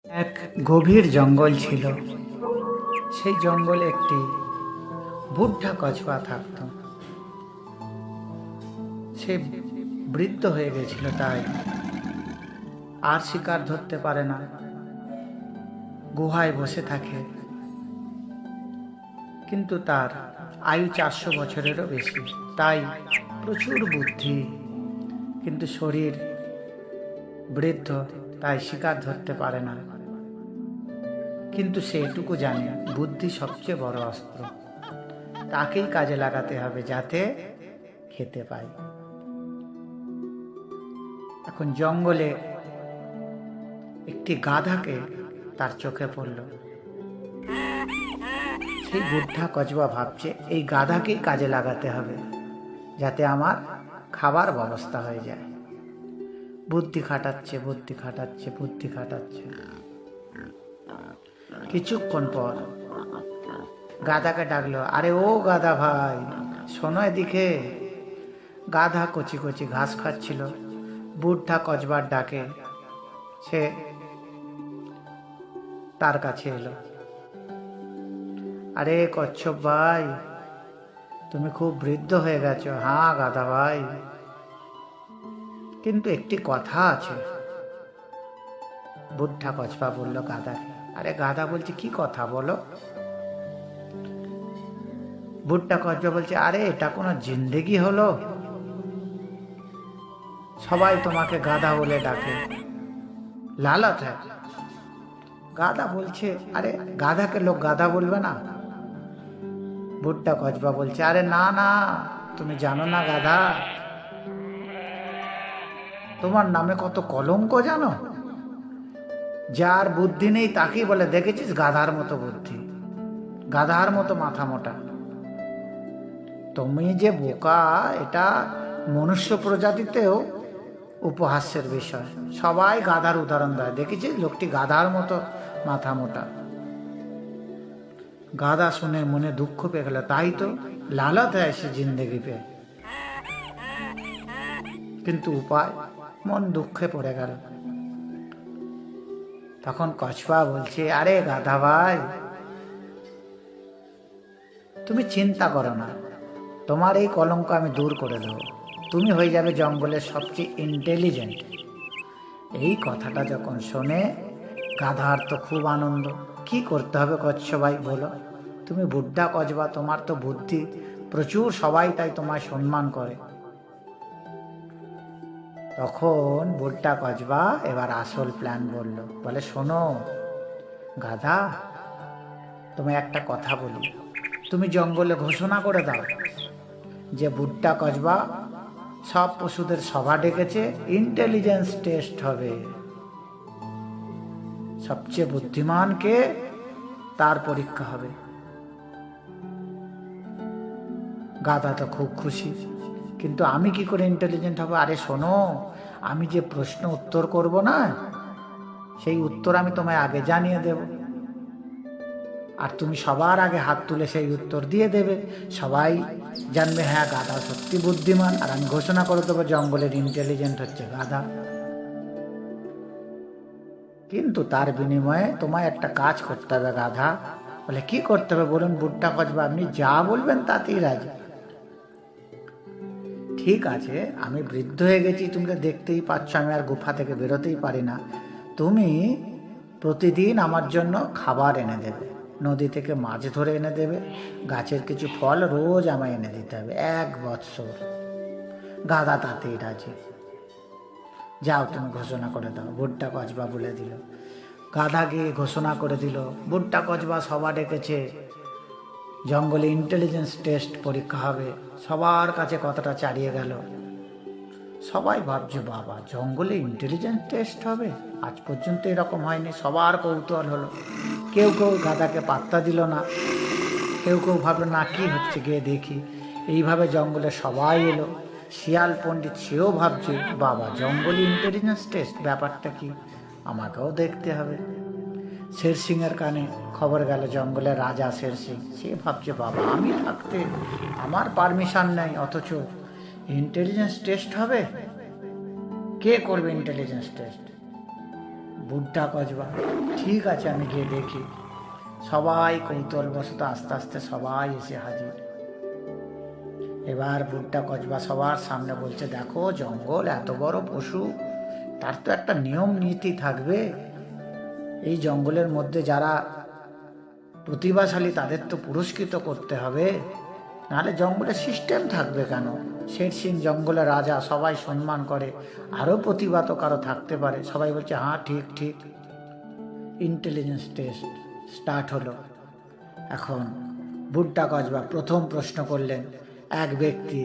এক গভীর জঙ্গল ছিল। সেই জঙ্গলে একটি বুদ্ধা কছপা থাকত। সে বৃদ্ধ হয়ে গেছিল, তাই আর শিকার ধরতে পারে না, গুহায় বসে থাকে। কিন্তু তার আয়ু 400 বছরেরও বেশি, তাই প্রচুর বুদ্ধি, কিন্তু শরীর বৃদ্ধ, তাই শিকার ধরতে পারে না। কিন্তু সে এটুকু জানে, বুদ্ধি সবচেয়ে বড় অস্ত্র, তাকেই কাজে লাগাতে হবে যাতে খেতে পায়। এখন জঙ্গলে একটি গাধাকে তার চোখে পড়ল। সেই বুদ্ধা কছপা ভাবছে, এই গাধাকেই কাজে লাগাতে হবে যাতে আমার খাবার ব্যবস্থা হয়ে যায়। বুদ্ধি খাটাচ্ছে, বুদ্ধি খাটাচ্ছে, বুদ্ধি খাটাচ্ছে। কিছুক্ষণ পর গাধাকে ডাকলো, আরে ও গাধা ভাই, শোনো এদিকে। গাধা কচি কচি ঘাস খাচ্ছিল। বুদ্ধা কছবার ডাকে সে তার কাছে এলো। আরে কচ্ছপ ভাই, তুমি খুব বৃদ্ধ হয়ে গেছো। হ্যাঁ গাধা ভাই, কিন্তু একটি কথা আছে। বুদ্ধা কছপা বলল গাধাকে। আরে গাধা বলছে, কি কথা বলো? বুদ্ধা কছপা বলছে, আরে এটা কোনো জিন্দেগি হলো? সবাই তোমাকে গাধা বলে ডাকে, লালত হ্যাঁ। গাধা বলছে, আরে গাধাকে লোক গাধা বলবে না? বুদ্ধা কছপা বলছে, আরে না না, তুমি জানো না গাধা, তোমার নামে কত কলঙ্ক জানো? যার বুদ্ধি নেই তাকেই বলে, দেখেছিস গাধার মতো বুদ্ধি, গাধার মতো মাথা মোটা। তুমি যে বোকা, এটা মনুষ্য প্রজাতিতেও উপহাস্যের বিষয়। সবাই গাধার উদাহরণ দেয়, দেখেছিস লোকটি গাধার মতো মাথা মোটা। গাধা শুনে মনে দুঃখ পেয়ে গেল, তাই তো লালত হয় সে জিন্দেগি পেয়ে, কিন্তু উপায়, মন দুঃখে পড়ে গেল। তখন কছপা বলছে, আরে গাধা ভাই, তুমি চিন্তা করো না, তোমার এই কলঙ্ক আমি দূর করে দেবো, তুমি হয়ে যাবে জঙ্গলের সবচেয়ে ইন্টেলিজেন্ট। এই কথাটা যখন শোনে গাধার তো খুব আনন্দ। কি করতে হবে কচ্ছপ ভাই বলো? তুমি বুদ্ধা কছপা, তোমার তো বুদ্ধি প্রচুর, সবাই তাই তোমায় সম্মান করে। তখন বুদ্ধা কছপা এবার আসল প্ল্যান বলল, বলে শোনো গাধা, তুমি একটা কথা বলি, তুমি জঙ্গলে ঘোষণা করে দাও যে বুদ্ধা কছপা সব পশুদের সভা ডেকেছে, ইন্টেলিজেন্স টেস্ট হবে, সবচেয়ে বুদ্ধিমান কে তার পরীক্ষা হবে। গাধা তো খুব খুশি, কিন্তু আমি কি করে ইন্টেলিজেন্ট হব? আরে শোনো, আমি যে প্রশ্ন উত্তর করব না, সেই উত্তর আমি তোমায় আগে জানিয়ে দেব, আর তুমি সবার আগে হাত তুলে সেই উত্তর দিয়ে দেবে। সবাই জানবে হ্যাঁ গাধা সত্যি বুদ্ধিমান, আর আমি ঘোষণা করে দেবো জঙ্গলের ইন্টেলিজেন্ট হচ্ছে গাধা। কিন্তু তার বিনিময়ে তোমায় একটা কাজ করতে হবে গাধা। বলে কি করতে হবে বলুন বুদ্ধা কছপা? আপনি যা বলবেন তাতেই রাজি। ঠিক আছে, আমি বৃদ্ধ হয়ে গেছি, তুমি তো দেখতেই পাচ্ছ, আমি আর গুফা থেকে বেরোতেই পারি না। তুমি প্রতিদিন আমার জন্য খাবার এনে দেবে, নদী থেকে মাছ ধরে এনে দেবে, গাছের কিছু ফল রোজ আমায় এনে দিতে হবে 1 বৎসর। গাধা তাতেই রাজি। যাও তুমি ঘোষণা করে দাও, বুদ্ধা কছপা বলে দিল। গাধা গিয়ে ঘোষণা করে দিল, বুদ্ধা কছপা সভা ডেকেছে, জঙ্গলে ইন্টেলিজেন্স টেস্ট পরীক্ষা হবে। সবার কাছে কথাটা চালিয়ে গেল। সবাই ভাবছে, বাবা জঙ্গলে ইন্টেলিজেন্স টেস্ট হবে, আজ পর্যন্ত এরকম হয়নি। সবার কৌতূহল হলো। কেউ কেউ গাধাকে পাত্তা দিল না, কেউ কেউ ভাবলো না কি হচ্ছে, গিয়ে দেখি। এইভাবে জঙ্গলে সবাই এলো। শিয়াল পণ্ডিত সেও ভাবছে, বাবা জঙ্গলে ইন্টেলিজেন্স টেস্ট, ব্যাপারটা কি, আমাকেও দেখতে হবে। শের সিংয়ের কানে খবর গেল, জঙ্গলের রাজা শের সিং। সে ভাবছে, বাবা আমি থাকতে আমার পারমিশন নেই, অথচ ইন্টেলিজেন্স টেস্ট হবে, কে করবে ইন্টেলিজেন্স টেস্ট? বুদ্ধা কসবা, ঠিক আছে আমি গিয়ে দেখি। সবাই কৌতূহলবশত আস্তে আস্তে সবাই এসে হাজির। এবার বুদ্ধা কসবা সবার সামনে বলছে, দেখো জঙ্গল এত বড় পশু, তার তো একটা নিয়ম নীতি থাকবে। এই জঙ্গলের মধ্যে যারা প্রতিভাশালী তাদের তো পুরস্কৃত করতে হবে, নাহলে জঙ্গলের সিস্টেম থাকবে কেন? শের সিং জঙ্গলের রাজা, সবাই সম্মান করে, আরও প্রতিভা তো কারো থাকতে পারে। সবাই বলছে হ্যাঁ ঠিক ঠিক। ইন্টেলিজেন্স টেস্ট স্টার্ট হলো। এখন বুদ্ধা কসবা প্রথম প্রশ্ন করলেন। এক ব্যক্তি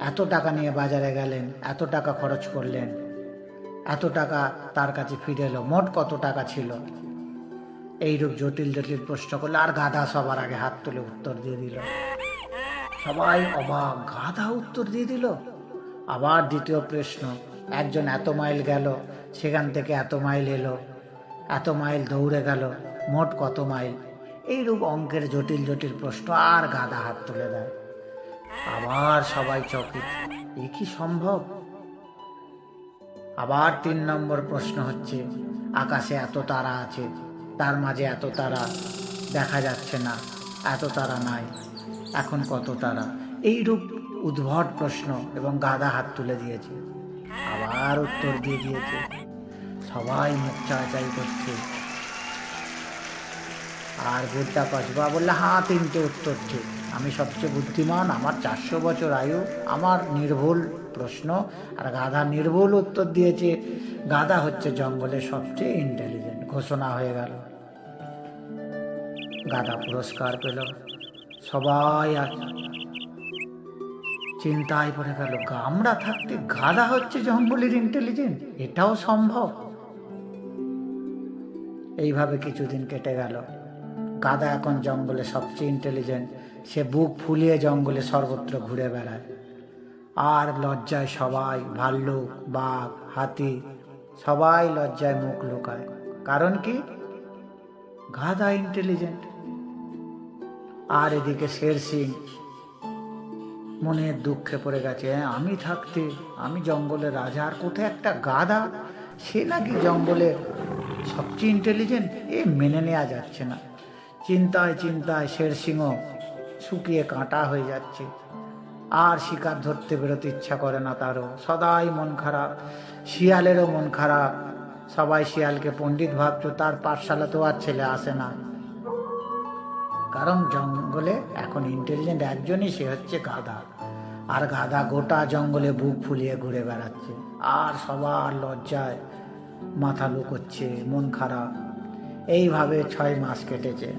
এত টাকা নিয়ে বাজারে গেলেন, এত টাকা খরচ করলেন, এত টাকা তার কাছে ফিরে এলো, মোট কত টাকা ছিল? এইরূপ জটিল জটিল প্রশ্ন করলে, আর গাধা সবার আগে হাত তুলে উত্তর দিয়ে দিল। সবাই অবাক, গাধা উত্তর দিয়ে দিল। আবার দ্বিতীয় প্রশ্ন, একজন এত মাইল গেল, সেখান থেকে এত মাইল এলো, এত মাইল দৌড়ে গেল, মোট কত মাইল? এইরূপ অঙ্কের জটিল জটিল প্রশ্ন, আর গাধা হাত তুলে দেয়। আবার সবাই চকিত, এ কি সম্ভব? আবার 3 নম্বর প্রশ্ন হচ্ছে, আকাশে এত তারা আছে, তার মাঝে এত তারা দেখা যাচ্ছে না, এত তারা নাই, এখন কত তারা? এইরূপ উদ্ভট প্রশ্ন, এবং গাধা হাত তুলে দিয়েছে, আবার উত্তর দিয়ে দিয়েছে। সবাই মুখ চাচাই করছে। আর বুদ্ধা কসবা বললে, হ্যাঁ 3টে উত্তর ঠিক, আমি সবচেয়ে বুদ্ধিমান, আমার 400 বছর আয়ু, আমার নির্ভুল প্রশ্ন। আর গাধা নির্ভুল উত্তর দিয়েছে, গাধা হচ্ছে জঙ্গলের সবচেয়ে ইন্টেলিজেন্ট। ঘোষণা হয়ে গেল, গাধা পুরস্কার পেল। সবাই আর চিন্তায় পড়ে গেল, আমরা থাকতে গাধা হচ্ছে জঙ্গলের ইন্টেলিজেন্ট, এটাও সম্ভব? এইভাবে কিছুদিন কেটে গেল। গাধা এখন জঙ্গলে সবচেয়ে ইন্টেলিজেন্ট, সে বুক ফুলিয়ে জঙ্গলে সর্বত্র ঘুরে বেড়ায়। আর লজ্জায় সবাই, ভাল্লুক, বাঘ, হাতি, সবাই লজ্জায় মুখ লুকায়। কারণ কি? গাধা ইন্টেলিজেন্ট। আর এদিকে শের সিং মনের দুঃখে পড়ে গেছে, আমি থাকতে, আমি জঙ্গলের রাজা, আর কোথায় একটা গাধা, সে নাকি জঙ্গলের সবচেয়ে ইন্টেলিজেন্ট, এ মেনে নেওয়া যাচ্ছে না। চিন্তায় চিন্তায় শের সিংহ শুকিয়ে কাঁটা হয়ে যাচ্ছে, আর শিকার ধরতে বেরোতে ইচ্ছা করে না তারও, সদাই মন খারাপ। শিয়ালেরও মন খারাপ, সবাই শিয়ালকে পণ্ডিত ভাবছো, তার পাঠশালাতেও আর ছেলে আসে না। কারণ জঙ্গলে এখন ইন্টেলিজেন্ট একজনই, সে হচ্ছে গাধা। আর গাধা গোটা জঙ্গলে বুক ফুলিয়ে ঘুরে বেড়াচ্ছে, আর সবার লজ্জায় মাথা লুকোচ্ছে, মন খারাপ। এইভাবে 6 মাস কেটেছে।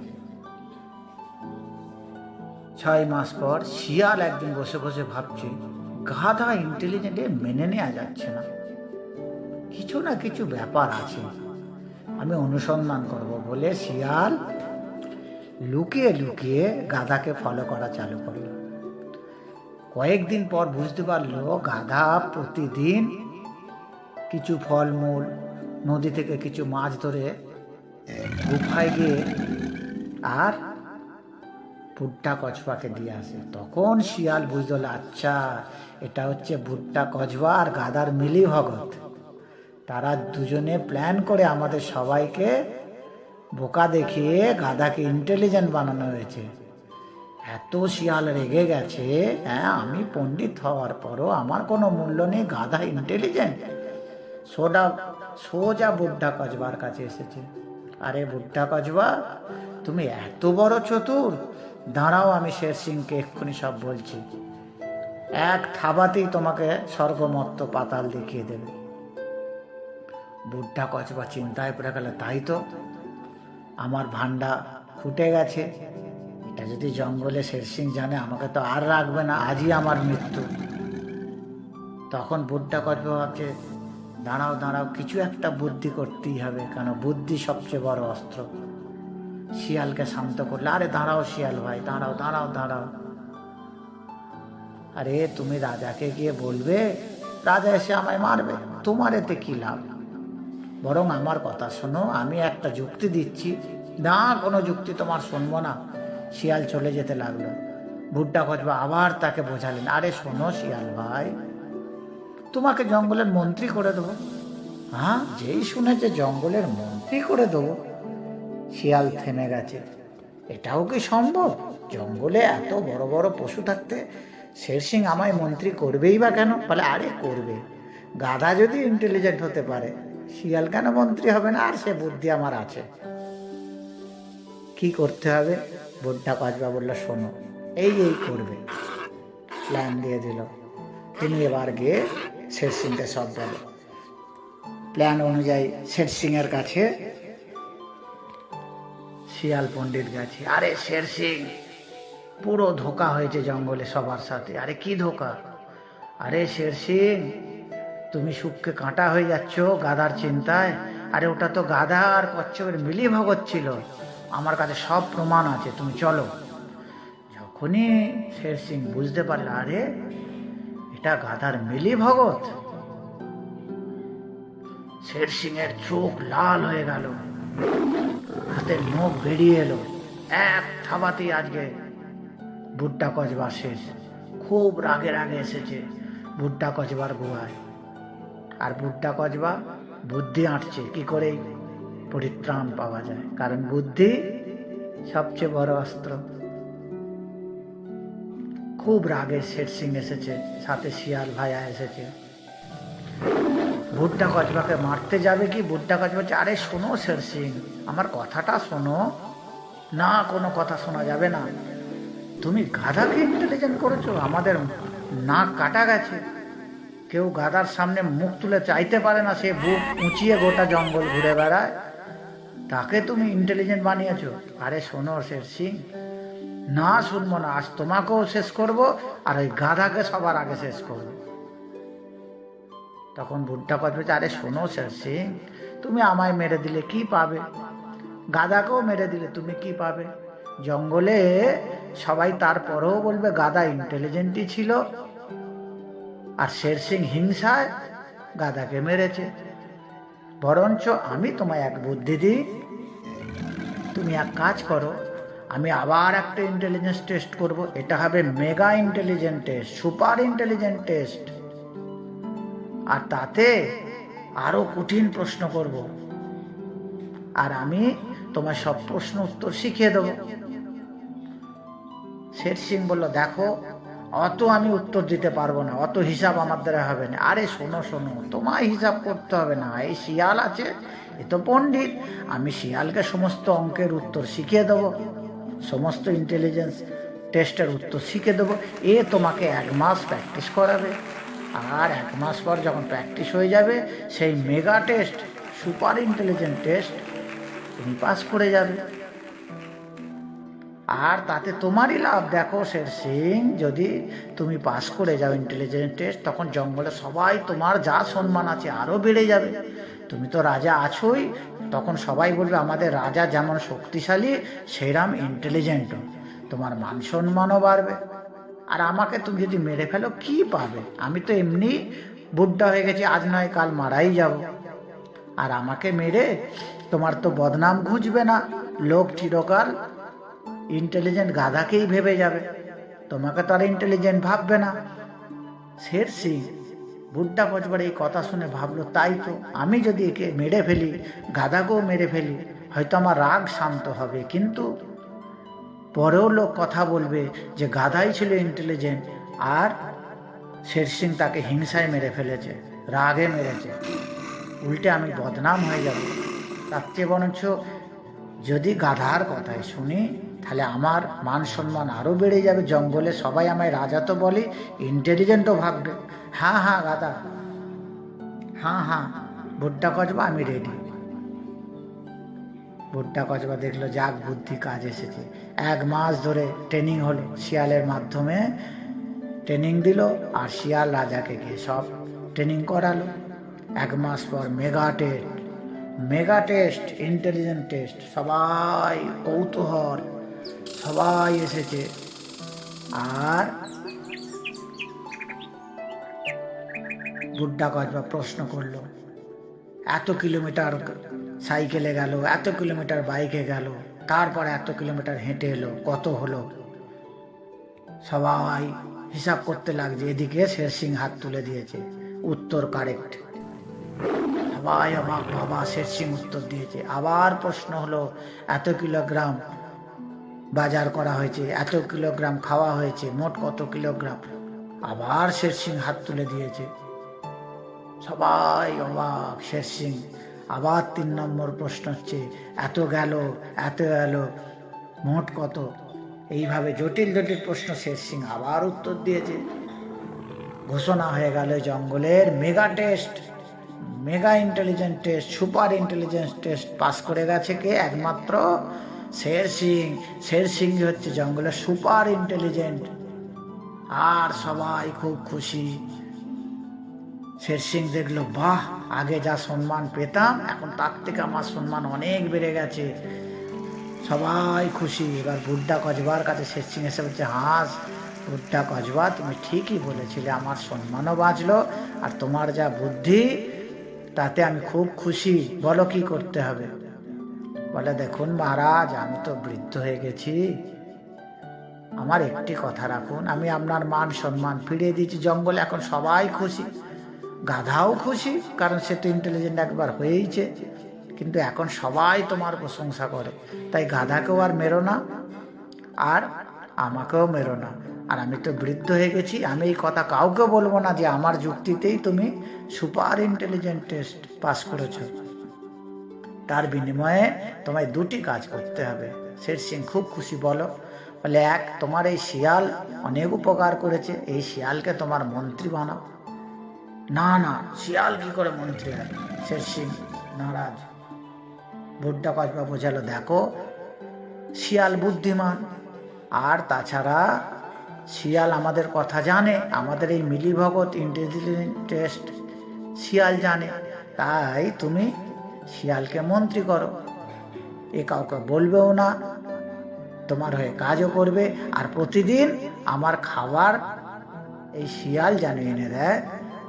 6 মাস পর শিয়াল একদিন বসে বসে ভাবছে, গাধা ইন্টেলিজেন্ট, মেনে নেওয়া যাচ্ছে না, কিছু না কিছু ব্যাপার আছে, আমি অনুসন্ধান করব বলে শিয়াল লুকিয়ে লুকিয়ে গাধাকে ফলো করা চালু করলো। কয়েকদিন পর বুঝতে পারলো, গাধা প্রতিদিন কিছু ফলমূল, নদী থেকে কিছু মাছ ধরে গুফায় গিয়ে আর বুদ্ধা কসবাকে দিয়ে আসে। তখন শিয়াল বুঝল, আচ্ছা এটা হচ্ছে বুদ্ধা কসবা আর গাধার মিলি ভগত, তারা দুজনে প্ল্যান করে আমাদের সবাইকে বোকা দেখিয়ে গাধাকে ইন্টেলিজেন্ট বানানো হয়েছে। এত শিয়াল রেগে গেছে, হ্যাঁ আমি পণ্ডিত হওয়ার পরও আমার কোনো মূল্য নেই, গাধা ইন্টেলিজেন্ট। সোজা বুদ্ধা কসবার কাছে এসেছে। আরে বুদ্ধা কসবা, তুমি এত বড় চতুর, দাঁড়াও আমি শের সিংকে এক্ষুনি সব বলছি, এক থাবাতেই তোমাকে স্বর্গমর্ত পাতাল দেখিয়ে দেবে। বুদ্ধা কসবা চিন্তায় পড়ে গেল, তাই তো, আমার ভান্ডা ফুটে গেছে, এটা যদি জঙ্গলে শের সিং জানে, আমাকে তো আর রাখবে না, আজই আমার মৃত্যু। তখন বুদ্ধা কসবা ভাবছে, দাঁড়াও দাঁড়াও, কিছু একটা বুদ্ধি করতেই হবে, কেন বুদ্ধি সবচেয়ে বড় অস্ত্র। শিয়ালকে শান্ত করলে, আরে দাঁড়াও শিয়াল ভাই, দাঁড়াও দাঁড়াও দাঁড়াও, আরে তুমি রাজাকে গিয়ে বলবে, রাজা এসে আমায় মারবে, তোমার এতে কি লাভ? বরং আমার কথা শোনো, আমি একটা যুক্তি দিচ্ছি। না, কোনো যুক্তি তোমার শুনবো না। শিয়াল চলে যেতে লাগলো। বুদ্ধা কসবা আবার তাকে বোঝালেন, আরে শোনো শিয়াল ভাই, তোমাকে জঙ্গলের মন্ত্রী করে দেবো, হ্যাঁ, যেই শুনেছে জঙ্গলের মন্ত্রী করে দেবো, শিয়াল থেমে গেছে। এটাও কি সম্ভব? জঙ্গলে এত বড় বড় পশু থাকতে শের সিং আমায় মন্ত্রী করবেই বা কেন? বলে আরে করবে, গাধা যদি ইন্টেলিজেন্ট হতে পারে শিয়াল কেন মন্ত্রী হবে না? আর সে বুদ্ধি আমার আছে। কি করতে হবে? বুড্ঢা কচবা বলল, শোনো, এই করবে। প্ল্যান দিয়ে দিল। তিনি এবার গিয়ে শের সিংকে সব বলে। প্ল্যান অনুযায়ী শের সিং এর কাছে শিয়াল পণ্ডিত গেছে। আরে শের সিং, পুরো ধোকা হয়েছে জঙ্গলে সবার সাথে। আরে কি ধোকা? আরে শের সিং, তুমি শুককে কাঁটা হয়ে যাচ্ছ গাধার চিন্তায়। আরে ওটা তো গাধা আর কচ্ছপের মিলি ভগৎ ছিল, আমার কাছে সব প্রমাণ আছে, তুমি চলো। যখনই শের সিং বুঝতে পারল আরে এটা গাধার মিলি ভগৎ, শের সিং এর চোখ লাল হয়ে গেল, হাতের নখ বেরিয়ে এলো। এক থাবাতেই আজকে বুড্ঢা কচবা শেষ। খুব রাগে রাগে এসেছে বুড্ঢা কচবার গুহায়। আর বুড্ঢা কচবা বুদ্ধি আঁটছে কি করে পরিত্রাণ পাওয়া যায়, কারণ বুদ্ধি সবচেয়ে বড় অস্ত্র। খুব রাগে শের সিং এসেছে, সাথে শিয়াল ভাইয়া এসেছে। বুড্ঢা কচবাকে মারতে যাবে কি? বুড্ঢা কচবা বলছে, আরে শোনো শের সিং, আমার কথাটা শোনো। না, কোনো কথা শোনা যাবে না। তুমি গাধাকে ইন্টেলিজেন্ট করেছো, আমাদের নাক কাটা গেছে। কেউ গাধার সামনে মুখ তুলে চাইতে পারে না, সে বুক উঁচিয়ে গোটা জঙ্গল ঘুরে বেড়ায়, তাকে তুমি ইন্টেলিজেন্ট বানিয়েছো। আরে শোনো শের সিং, না শুনবো না, আজ তোমাকেও শেষ করব, আর ওই গাধাকে সবার আগে শেষ করবো। তখন বুড্ঢা কচবা বলছে, আরে শোনো শের সিং, তুমি আমায় মেরে দিলে কি পাবে? গাধাকেও মেরে দিলে তুমি কি পাবে? জঙ্গলে সবাই তারপরেও বলবে গাধা ইন্টেলিজেন্টই ছিল, আর শের সিং হিংসায় গাধাকে মেরেছে। বরঞ্চ আমি তোমায় এক বুদ্ধি দিই, তুমি এক কাজ করো, আমি আবার একটা ইন্টেলিজেন্স টেস্ট করব। এটা হবে mega intelligent test, super intelligent test. আর তাতে আরো কঠিন প্রশ্ন করব, আর আমি তোমার সব প্রশ্ন উত্তর শিখিয়ে দেব। শের সিং বলল, দেখো, অত আমি উত্তর দিতে পারবো না, অত হিসাব আমার দ্বারা হবে না। আরে শোনো শোনো, তোমায় হিসাব করতে হবে না, এই শিয়াল আছে, এ তো পণ্ডিত, আমি শিয়ালকে সমস্ত অঙ্কের উত্তর শিখিয়ে দেবো, সমস্ত ইন্টেলিজেন্স টেস্টের উত্তর শিখে দেবো। এ তোমাকে 1 মাস প্র্যাকটিস করাবে, আর 1 মাস পর যখন প্র্যাকটিস হয়ে যাবে, সেই mega test, super intelligent test তুমি পাস করে যাবে। আর তাতে তোমারই লাভ। দেখো শের সিং, যদি তুমি পাস করে যাও ইন্টেলিজেন্স টেস্ট, তখন জঙ্গলে সবাই তোমার যা সম্মান আছে আরও বেড়ে যাবে। তুমি তো রাজা আছোই, তখন সবাই বলবে আমাদের রাজা যেমন শক্তিশালী সেরাম ইন্টেলিজেন্টও, তোমার মান সম্মানও বাড়বে। আর আমাকে তুমি যদি মেরে ফেলো কি পাবে? আমি তো এমনি বুড্ঢা হয়ে গেছি, আজ নয় কাল মারাই যাব। আর আমাকে মেরে তোমার তো বদনাম ঘুচবে না, লোক চিরকাল ইন্টেলিজেন্ট গাধাকেই ভেবে যাবে, তোমাকে তো আর ইন্টেলিজেন্ট ভাববে না। শের সিং বুড্ঢা কচবার এই কথা শুনে ভাবলো, তাই তো, আমি যদি একে মেরে ফেলি, গাধাকেও মেরে ফেলি, হয়তো আমার রাগ শান্ত হবে, কিন্তু পরেও লোক কথা বলবে যে গাধাই ছিল ইন্টেলিজেন্ট, আর শের সিং তাকে হিংসায় মেরে ফেলেছে, রাগে মেরেছে, উল্টে আমি বদনাম হয়ে যাব। তার চেয়ে বরঞ্চ যদি গাধার কথাই শুনি, তাহলে আমার মান সম্মান আরও বেড়ে যাবে, জঙ্গলে সবাই আমায় রাজা তো বলে, ইন্টেলিজেন্টও ভাববে। হ্যাঁ হ্যাঁ গাধা, হ্যাঁ হ্যাঁ বুড্ঢা কচবা, আমি রেডি। বুড্ঢা কচবা দেখলো যাক বুদ্ধি কাজ এসেছে। 1 মাস ধরে ট্রেনিং হলো, শিয়ালের মাধ্যমে ট্রেনিং দিল, আর শিয়াল রাজাকে গিয়ে সব ট্রেনিং করালো। 1 মাস পর মেগা টেস্ট ইন্টেলিজেন্ট টেস্ট, সবাই কৌতূহল, সবাই এসেছে। আর বুড্ঢা কচবা প্রশ্ন করলো, এত কিলোমিটার সাইকেলে গেল, এত কিলোমিটার বাইকে গেল, তারপর এত কিলোমিটার হেঁটে এলো, কত হলো? সবাই হিসাব করতে লাগছে। এদিকে শের সিং হাত তুলে দিয়েছে, উত্তর কারেক্ট। সবাই অবাক, বাবা শের সিং উত্তর দিয়েছে। আবার প্রশ্ন হলো, এত কিলোগ্রাম বাজার করা হয়েছে, এত কিলোগ্রাম খাওয়া হয়েছে, মোট কত কিলোগ্রাম? আবার শের সিং হাত তুলে দিয়েছে। সবাই অবাক। শের সিং আবার 3 নম্বর প্রশ্ন হচ্ছে, এত গেল, এত এলো, মোট কত? এইভাবে জটিল জটিল প্রশ্ন শের সিং আবার উত্তর দিয়েছে। ঘোষণা হয়ে গেল জঙ্গলের mega test, mega intelligent test, super intelligence test pass করে গেছে কে? একমাত্র শের সিং। শের সিং হচ্ছে জঙ্গলের সুপার ইন্টেলিজেন্ট। আর সবাই খুব খুশি। শের সিং দেখলো, বাহ, আগে যা সম্মান পেতাম এখন তার থেকে আমার সম্মান অনেক বেড়ে গেছে। সবাই খুশি। এবার বুড্ডা কচবার কাছে শের সিং এসে বলছে, হাস বুড্ডা কচবা, তুমি ঠিকই বলেছিলে, আমার সম্মানও বাঁচলো, আর তোমার যা বুদ্ধি তাতে আমি খুব খুশি। বলো কি করতে হবে? বলে, দেখুন মহারাজ, আমি তো বৃদ্ধ হয়ে গেছি, আমার একটি কথা রাখুন, আমি আপনার মান সম্মান ফিরিয়ে দিয়েছি, জঙ্গলে এখন সবাই খুশি, গাধাও খুশি, কারণ সে তো ইন্টেলিজেন্ট একবার হয়েইছে, কিন্তু এখন সবাই তোমার প্রশংসা করে, তাই গাধাকেও আর মেরো না, আর আমাকেও মেরো না। আর আমি তো বৃদ্ধ হয়ে গেছি, আমি এই কথা কাউকে বলবো না যে আমার যুক্তিতেই তুমি সুপার ইন্টেলিজেন্ট টেস্ট পাস করেছো। তার বিনিময়ে তোমায় 2টি কাজ করতে হবে। শের সিং খুব খুশি। বলো? বলে, এক, তোমার এই শিয়াল অনেক উপকার করেছে, এই শিয়ালকে তোমার মন্ত্রী বানাও। না না, শিয়াল কি করে মন্ত্রী হয়? শের সিং নারাজ। বুড্ডা কচবা বোঝালো, দেখো শিয়াল বুদ্ধিমান, আর তাছাড়া শিয়াল আমাদের কথা জানে, আমাদের এই মিলিভগত ইন্টেলিজেন্ট টেস্ট শিয়াল জানে, তাই তুমি শিয়ালকে মন্ত্রী করো, এ কাউকে বলবেও না, তোমার হয়ে কাজও করবে, আর প্রতিদিন আমার খাবার এই শিয়াল জানিয়ে এনে দেয়,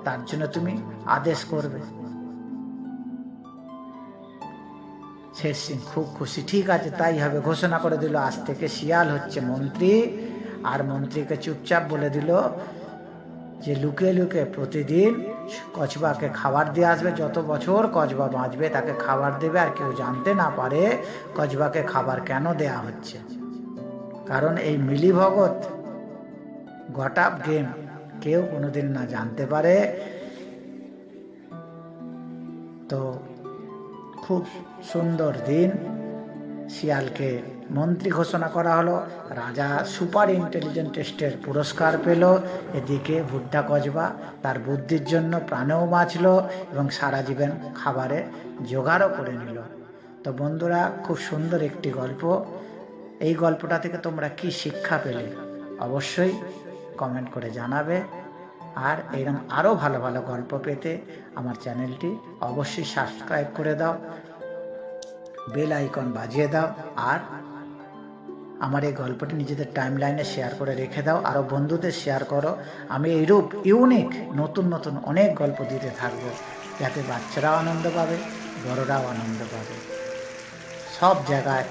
তার জন্য তুমি আদেশ করবে। শের সিং খুব খুশি। ঠিক আছে, তাই হবে। ঘোষণা করে দিল, আজ থেকে শিয়াল হচ্ছে মন্ত্রী। আর মন্ত্রীকে চুপচাপ বলে দিল যে লুকিয়ে লুকিয়ে প্রতিদিন কচবাকে খাবার দিয়ে আসবে, যত বছর কচবা বাঁচবে তাকে খাবার দেবে, আর কেউ জানতে না পারে কচবাকে খাবার কেন দেয়া হচ্ছে। কারণ এই মিলিভগত গটাপ গেম কেউ কোনোদিন না জানতে পারে। তো খুব সুন্দর দিন, শিয়ালকে মন্ত্রী ঘোষণা করা হলো, রাজা সুপার ইন্টেলিজেন্ট টেস্টের পুরস্কার পেল, এদিকে বুড্ডা কচবা তার বুদ্ধির জন্য প্রাণেও বাঁচল এবং সারা জীবন খাবারে জোগাড়ও করে নিল। তো বন্ধুরা, খুব সুন্দর একটি গল্প। এই গল্পটা থেকে তোমরা কি শিক্ষা পেলে অবশ্যই কমেন্ট করে জানাবে। আর এরকম আরও ভালো ভালো গল্প পেতে আমার চ্যানেলটি অবশ্যই সাবস্ক্রাইব করে দাও, বেল আইকন বাজিয়ে দাও, আর আমার এই গল্পটি নিজেদের টাইমলাইনে শেয়ার করে রেখে দাও, আরও বন্ধুদের শেয়ার করো। আমি এইরূপ ইউনিক নতুন নতুন অনেক গল্প দিতে থাকবো, যাতে বাচ্চারাও আনন্দ পাবে, বড়রাও আনন্দ পাবে। সব জায়গায়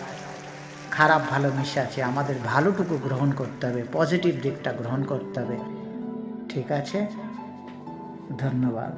খারাপ ভালো মিশে আছে, আমাদের ভালোটুকু গ্রহণ করতে হবে, পজিটিভ দিকটা গ্রহণ করতে হবে। ঠিক আছে, ধন্যবাদ।